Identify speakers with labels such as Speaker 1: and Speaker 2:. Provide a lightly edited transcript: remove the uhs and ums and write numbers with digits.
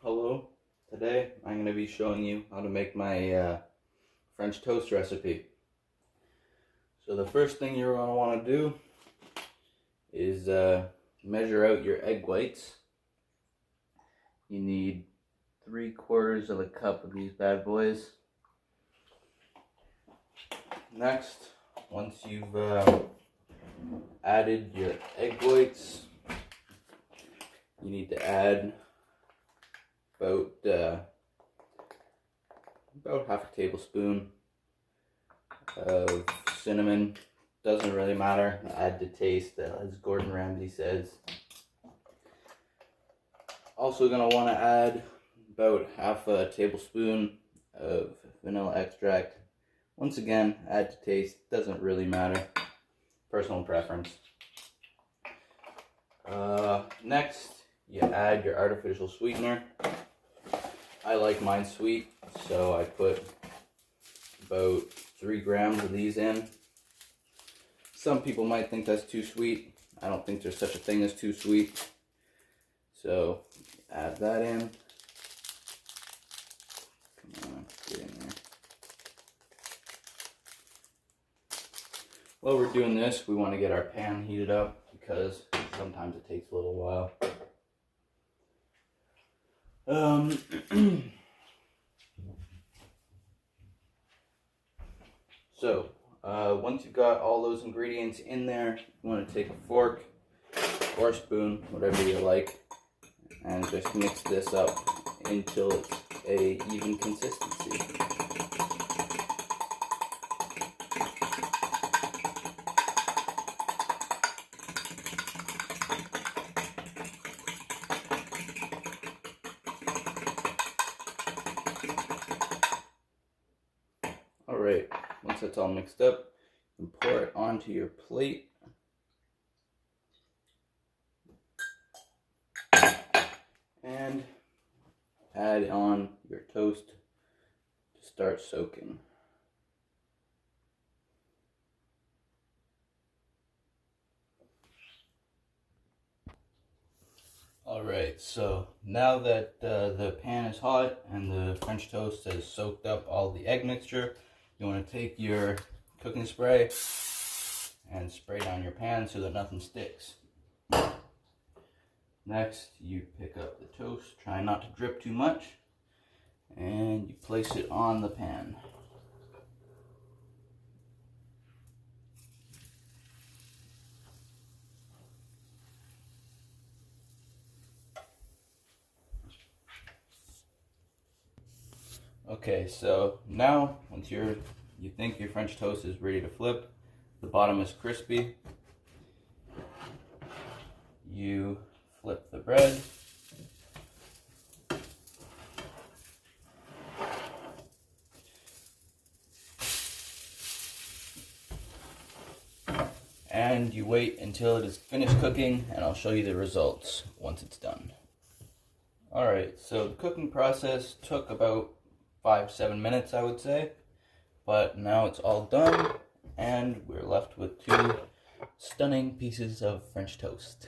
Speaker 1: Hello, today I'm going to be showing you how to make my French toast recipe. So the first thing you're going to want to do is measure out your egg whites. You need 3/4 of a cup of these bad boys. Next, once you've added your egg whites, you need to add about half a tablespoon of cinnamon. Doesn't really matter, add to taste, as Gordon Ramsay says. Also gonna want to add about half a tablespoon of vanilla extract. Once again, add to taste, doesn't really matter, personal preference. Next, you add your artificial sweetener. I like mine sweet, so I put about 3 grams of these in. Some people might think that's too sweet. I don't think there's such a thing as too sweet. So add that in. Come on, get in there. While we're doing this, we want to get our pan heated up because sometimes it takes a little while. So, once you've got all those ingredients in there, you want to take a fork or a spoon, whatever you like, and just mix this up until it's a even consistency. Alright, once that's all mixed up, you can pour it onto your plate. And add on your toast to start soaking. Alright, so now that the pan is hot and the French toast has soaked up all the egg mixture, you want to take your cooking spray and spray down your pan so that nothing sticks. Next, you pick up the toast, try not to drip too much, and you place it on the pan. Okay, so now once you think your French toast is ready to flip, the bottom is crispy, you flip the bread, and you wait until it is finished cooking, and I'll show you the results once it's done. Alright, so the cooking process took about 5-7 minutes, I would say, but now it's all done and we're left with 2 stunning pieces of French toast.